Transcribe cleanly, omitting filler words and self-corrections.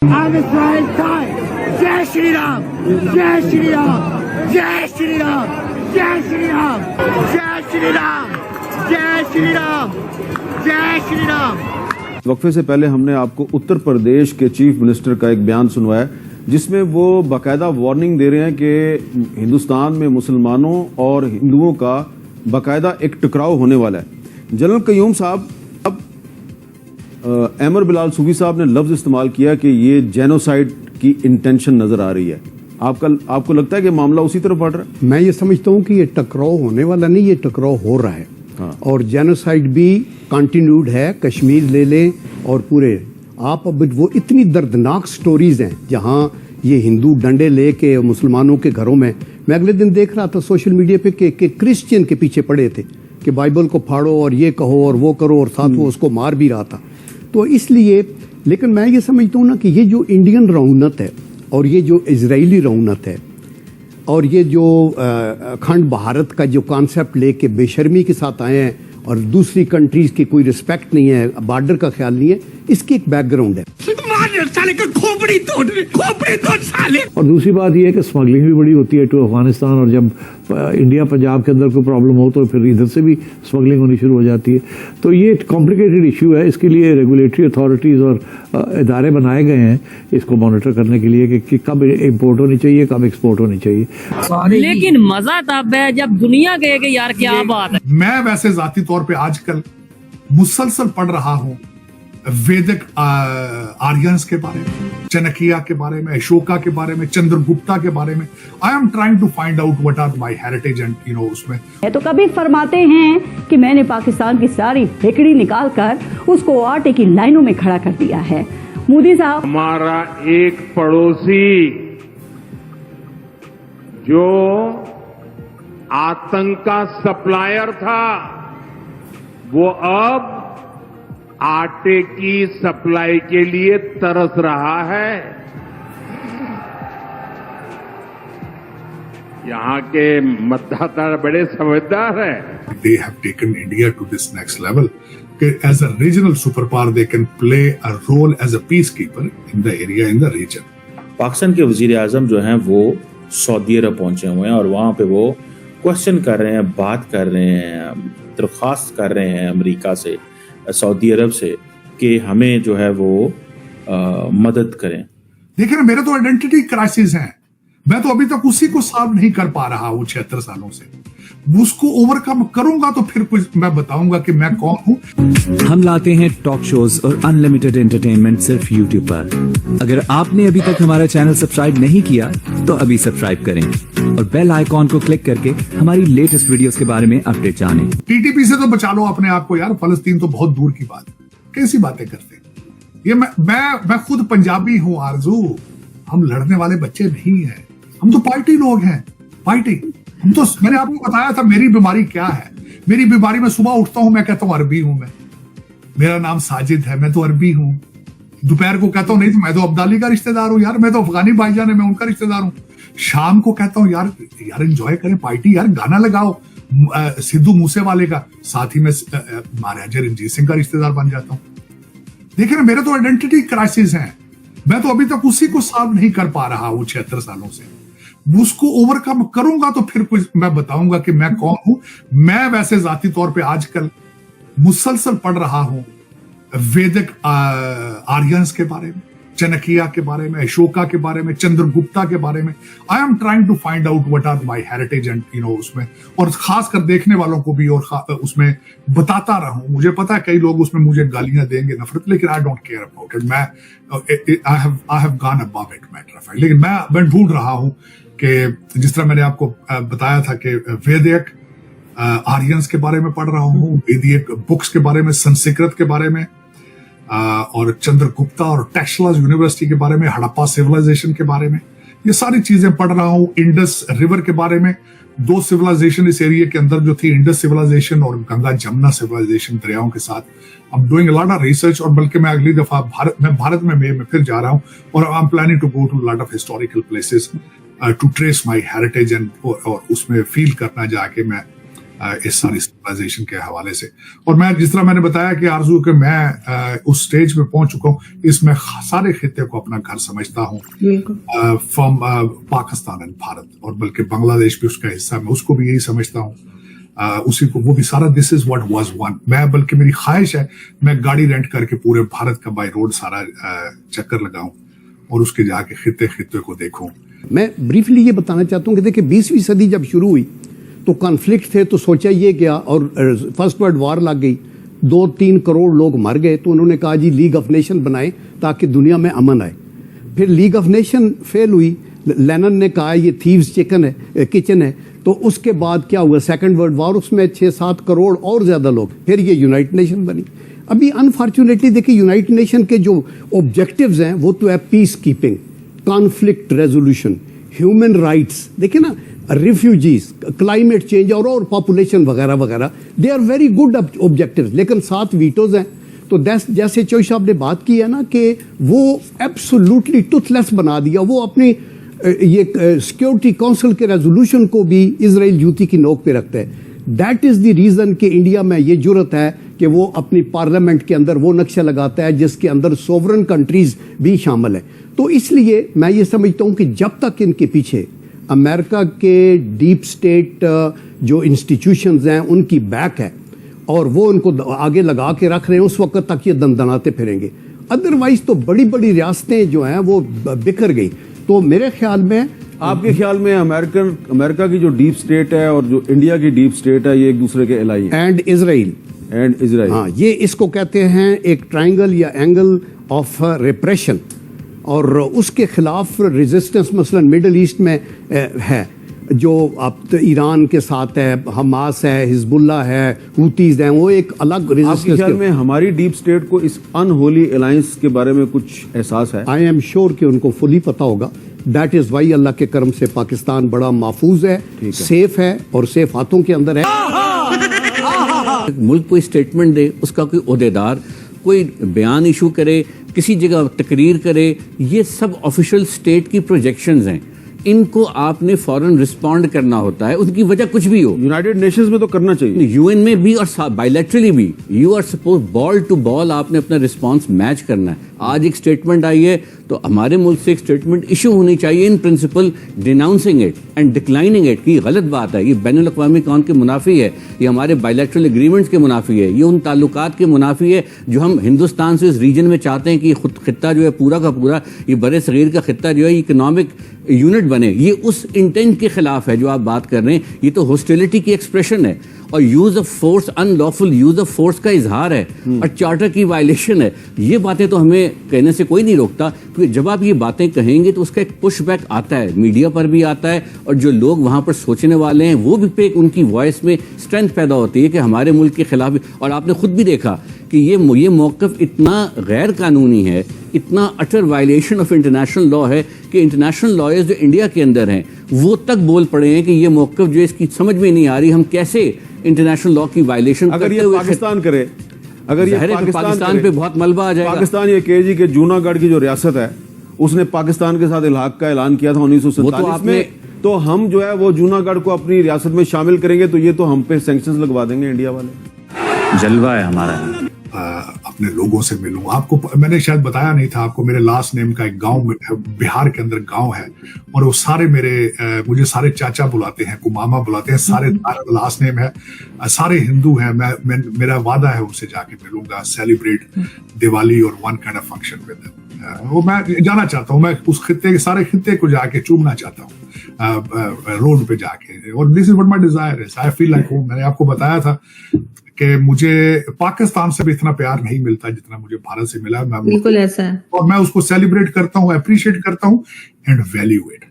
I'm Israel Time. Jai Shri Ram. Jai Shri Ram. Jai Shri Ram. Jai Shri Ram. Jai Shri Ram. Jai Shri Ram. Jai Shri Ram. वक्फे से पहले हमने आपको उत्तर प्रदेश के chief minister का एक बयान सुनवाया जिसमें वो बाकायदा वार्निंग दे रहे हैं कि हिंदुस्तान में मुसलमानों और हिंदुओं का बाकायदा एक टकराव होने वाला है। जनरल कयूम साहब, अब अमर बिलाल सूफी साहब ने लफ्ज इस्तेमाल किया कि ये जेनोसाइड की इंटेंशन नजर आ रही है। आपको लगता है कि मामला उसी तरफ बढ़ रहा है? मैं ये समझता हूँ कि ये टकराव होने वाला नहीं, ये टकराव हो रहा है। हाँ। और जेनोसाइड भी कंटिन्यूड है। कश्मीर ले लें और पूरे आप अब वो इतनी दर्दनाक स्टोरीज हैं जहाँ ये हिंदू डंडे लेके मुसलमानों के घरों में, मैं अगले दिन देख रहा था सोशल मीडिया पे कि क्रिश्चियन के पीछे पड़े थे कि बाइबल को फाड़ो और ये कहो और वो करो, और साथ वो उसको मार भी रहा था। तो इसलिए, लेकिन मैं ये समझता हूँ ना कि ये जो इंडियन रौनक है और ये जो इजरायली रौनक है और ये जो अखंड भारत का जो कॉन्सेप्ट लेके बेशर्मी के साथ आए हैं और दूसरी कंट्रीज की कोई रिस्पेक्ट नहीं है, बॉर्डर का ख्याल नहीं है, इसकी एक बैकग्राउंड है। साले का खोपड़ी तोड़ साले। और दूसरी बात यह है कि स्मगलिंग भी बड़ी होती है टू अफगानिस्तान, और जब इंडिया पंजाब के अंदर कोई प्रॉब्लम हो तो फिर इधर से भी स्मगलिंग होनी शुरू हो जाती है। तो ये कॉम्प्लिकेटेड इशू है। इसके लिए रेगुलेटरी अथॉरिटीज़ और इदारे बनाए गए हैं इसको मॉनिटर करने के लिए कि कब इम्पोर्ट होनी चाहिए, कब एक्सपोर्ट होनी चाहिए। लेकिन मजा तब है जब दुनिया कहे कि यार क्या बात है। मैं वैसे जाती तौर पे आजकल मुसलसल पढ़ रहा हूँ वैदिक आर्यंस के बारे में, चाणक्य के बारे में, अशोका के बारे में, चंद्रगुप्ता के बारे में। I am trying to find out what are my heritage and उसमें। तो कभी फरमाते हैं कि मैंने पाकिस्तान की सारी हेकड़ी निकाल कर उसको आटे की लाइनों में खड़ा कर दिया है। मोदी साहब, हमारा एक पड़ोसी जो आतंक का सप्लायर था, वो अब आटे की सप्लाई के लिए तरस रहा है। यहां के मतदाता बड़े समझदार हैं। They have taken India to this next level. As a regional superpower, they can play a role as a peacekeeper in the area, in the region. Pakistan के वजीर आजम जो हैं वो सऊदी अरब पहुंचे हुए हैं और वहां पे वो क्वेश्चन कर रहे हैं, बात कर रहे हैं, दरख्वास्त कर रहे हैं अमेरिका से, सऊदी अरब से कि हमें जो है वो मदद करें। देखिए ना, मेरे तो आइडेंटिटी क्राइसिस है। मैं तो अभी तक उसी को सॉल्व नहीं कर पा रहा हूँ 76 सालों से। उसको ओवरकम करूंगा तो फिर कुछ मैं बताऊंगा कि मैं कौन हूँ। हम लाते हैं टॉक शोज और अनलिमिटेड एंटरटेनमेंट सिर्फ यूट्यूब पर। अगर आपने अभी तक हमारा चैनल सब्सक्राइब नहीं किया तो अभी सब्सक्राइब करें और बेल आइकॉन को क्लिक करके हमारी लेटेस्ट वीडियोस के बारे में अपडेट जानें। टीटीपी से तो बचा लो अपने आप को यार, फलस्तीन तो बहुत दूर की बात है। कैसी बातें करते हैं ये। मैं खुद पंजाबी हूँ आरजू। हम लड़ने वाले बच्चे नहीं हैं, हम तो पार्टी लोग हैं। पार्टी हम तो, मैंने आपको बताया था मेरी बीमारी क्या है। मेरी बीमारी में सुबह उठता हूं, मैं कहता हूं अरबी हूं। मैं, मेरा नाम साजिद है, मैं तो अरबी हूं। दोपहर को कहता हूं नहीं तो मैं तो अब्दाली का रिश्तेदार हूं यार, मैं तो अफगानी भाईजान है, मैं उनका रिश्तेदार हूं। शाम को कहता हूं यार एंजॉय करें पार्टी, यार गाना लगाओ सिद्धू मूसे वाले का, साथ ही में महाराजा रंजीत सिंह का रिश्तेदार बन जाता हूं। देखिए ना, मेरे तो आइडेंटिटी क्राइसिस है। मैं तो अभी तक उसी को सॉल्व नहीं कर पा रहा हूँ 76 सालों से। उसको ओवरकम करूंगा तो फिर कुछ मैं बताऊंगा कि मैं कौन हूं। मैं वैसे जाती तौर पे आजकल मुसलसल पढ़ रहा हूं वैदिक आर्यंस के बारे में, चाणक्य के बारे में, अशोका के बारे में, चंद्रगुप्ता के बारे में। I am trying to find out what are my heritage and उसमें, और खासकर देखने वालों को भी और उसमें बताता रहूं। मुझे पता है कई लोग उसमें मुझे गालियां देंगे, नफरत, लेकिन I don't care about it. मैं I have gone above it matter of fact. लेकिन मैं ढूंढ रहा हूं कि जिस तरह मैंने आपको बताया था कि वैदिक आर्यंस के बारे में पढ़ रहा हूँ, वैदिक बुक्स के बारे में, संस्कृत के बारे में, और चंद्रगुप्ता और टेक्सला यूनिवर्सिटी के बारे में, हड़प्पा सिविलाइजेशन के बारे में, ये सारी चीजें पढ़ रहा हूँ। इंडस रिवर के बारे में, 2 सिविलाइजेशन इस एरिया के अंदर जो थी, इंडस सिविलाइजेशन और गंगा जमुना सिविलाइजेशन, दरियाओं के साथ। I am doing a lot of research, और बल्कि मैं अगली दफा भारत में फिर जा रहा हूँ, और I am planning to go to lot of historical places to trace my heritage and, और उसमें फील करना जाके मैं इस सारी सिविलाइजेशन के हवाले से। और मैं जिस तरह मैंने बताया कि आरजू कि मैं उस स्टेज पे पहुंच चुका हूँ, इसमें सारे खित्ते को अपना घर समझता हूँ, फ्रॉम पाकिस्तान एंड भारत, और बल्कि बांग्लादेश भी उसका हिस्सा, मैं उसको भी यही समझता हूँ, उसी को, वो भी सारा this is what was one. मैं बल्कि मेरी ख्वाहिश है मैं गाड़ी रेंट करके पूरे भारत का बाय रोड सारा चक्कर लगाऊं और उसके जाके खित्ते खित्ते को देखूं। मैं ब्रीफली ये बताना चाहता हूँ कि देखिए 20वीं सदी जब शुरू हुई तो कॉन्फ्लिक्ट थे, तो सोचा ये गया और फर्स्ट वर्ल्ड वॉर लग गई, 2-3 करोड़ लोग मर गए, तो उन्होंने कहा जी लीग ऑफ नेशन बनाए ताकि दुनिया में अमन आए। फिर लीग ऑफ नेशन फेल हुई, लेनिन ने कहा ये थीव्स किचन है, तो उसके बाद क्या हुआ, सेकंड वर्ल्ड वॉर, उसमें 6-7 करोड़ और ज्यादा लोग, फिर ये यूनाइटेड नेशन बनी। अभी अनफॉर्चुनेटली देखिए यूनाइटेड नेशन के जो ऑब्जेक्टिव्स हैं वो तो है peacekeeping, conflict resolution, human rights, देखिए ना, रिफ्यूजीज, क्लाइमेट चेंज और पॉपुलेशन वगैरह वगैरह, they are very good objectives, लेकिन 7 वीटोज हैं। तो जैसे चोई साहब ने बात की है ना कि वो एब्सोल्युटली टूथलेस बना दिया, वो अपनी ये सिक्योरिटी काउंसिल के रेजोल्यूशन को भी इजराइल जूती की नोक पे रखता है। दैट इज द रीजन कि इंडिया में ये जुर्रत है कि वो अपनी पार्लियामेंट के अंदर वो नक्शा लगाता है जिसके अंदर सोवरन कंट्रीज भी शामिल है। तो इसलिए मैं ये समझता हूं कि जब तक इनके पीछे अमेरिका के डीप स्टेट जो इंस्टीट्यूशंस हैं उनकी बैक है और वो उनको आगे लगा के रख रहे हैं, उस वक्त तक ये दंदनाते फिरेंगे। अदरवाइज तो बड़ी बड़ी रियासतें जो हैं वो बिखर गई। तो मेरे ख्याल में, आपके ख्याल में अमेरिका की जो डीप स्टेट है और जो इंडिया की डीप स्टेट है, ये एक दूसरे के एलाई हैं? एंड इजराइल, हाँ, ये इसको कहते हैं एक ट्रायंगल या एंगल ऑफ रिप्रेशन, और उसके खिलाफ रेजिस्टेंस मसलन मिडल ईस्ट में है, जो अब तो ईरान के साथ है, हमास है, हिजबुल्ला है, हुतीज हैं, वो एक अलग रेजिस्टेंस। आपके ख्याल में हमारी डीप स्टेट को इस अनहोली अलायंस के बारे में कुछ एहसास है? आई एम श्योर कि उनको फुली पता होगा। दैट इज वाई अल्लाह के करम से पाकिस्तान बड़ा महफूज है, सेफ है और सेफ हाथों के अंदर है। मुल्क कोई स्टेटमेंट दे, उसका कोई ओहदेदार कोई बयान इशू करे, किसी जगह तकरीर करे, ये सब ऑफिशियल स्टेट की प्रोजेक्शंस हैं, इनको आपने फौरन रिस्पॉन्ड करना होता है, उनकी वजह कुछ भी हो। यूनाइटेड नेशंस में तो करना चाहिए, यूएन में भी और बायलैटरली भी। You are suppose ball to ball आपने अपना रिस्पांस मैच करना है। आज एक स्टेटमेंट आई है तो हमारे मुल्क से एक स्टेटमेंट इशू होनी चाहिए in principle, denouncing it and declining it कि गलत बात है, ये बैनुल अक़वामी कानून के मुनाफी है, ये हमारे बायलैटरल एग्रीमेंट्स के मुनाफी है, ये उन ताल्लुकात के मुनाफी है जो हम हिंदुस्तान से इस रीजन में चाहते हैं कि खुद खित्ता जो है पूरा का पूरा, ये बड़े सगीर का खित्ता जो है इकोनॉमिक यूनिट बने। ये उस इंटेंट के खिलाफ है जो आप बात कर रहे हैं, ये तो हॉस्टिलिटी की एक्सप्रेशन है और use of force, unlawful use of force का इजहार है और चार्टर की वायलेशन है। ये बातें तो हमें कहने से कोई नहीं रोकता, क्योंकि जब आप ये बातें कहेंगे तो उसका एक पुश बैक आता है, मीडिया पर भी आता है, और जो लोग वहां पर सोचने वाले हैं वो भी पे उनकी वॉइस में स्ट्रेंथ पैदा होती है कि हमारे मुल्क के खिलाफ भी। और आपने खुद भी देखा कि ये मौक़िफ़ इतना गैर कानूनी है, इतना अटर वायलेशन ऑफ इंटरनेशनल लॉ है कि इंटरनेशनल लॉयर्स जो इंडिया के अंदर हैं वो तक बोल पड़े हैं कि ये मौक़िफ़ जो इसकी समझ में नहीं आ रही, हम कैसे इंटरनेशनल लॉ की वायलेशन अगर ये पाकिस्तान करे, अगर ये पाकिस्तान पे बहुत मलबा आ जाएगा। पाकिस्तान ये कहे जी कि जूनागढ़ की जो रियासत है उसने पाकिस्तान के साथ इल्हाक का ऐलान किया था 1947 में, तो हम जो है वो जूनागढ़ को अपनी रियासत में शामिल करेंगे, तो ये तो हम पे सैंक्शंस लगवा देंगे इंडिया वाले। जलवा है हमारा। अपने लोगों से मिलूं। आपको मैंने शायद बताया नहीं था आपको, मेरे लास्ट नेम का एक गांव बिहार के अंदर गांव है, और वो सारे मुझे सारे चाचा बुलाते हैं, कुमामा बुलाते हैं, सारे लास्ट नेम है, सारे हिंदू हैं। मेरा वादा है उनसे जाके मिलूंगा, सेलिब्रेट दिवाली और one kind of function with वो मैं जाना चाहता हूँ। मैं उस खित्ते के सारे खित्ते को जाके चूमना चाहता हूँ रोड पे जाके, और this is what my desire is. I feel like home. मैंने आपको बताया था कि मुझे पाकिस्तान से भी इतना प्यार नहीं मिलता जितना मुझे भारत से मिला। बिल्कुल ऐसा है, और मैं उसको सेलिब्रेट करता हूँ, अप्रिशिएट करता हूँ एंड वैल्यू इट।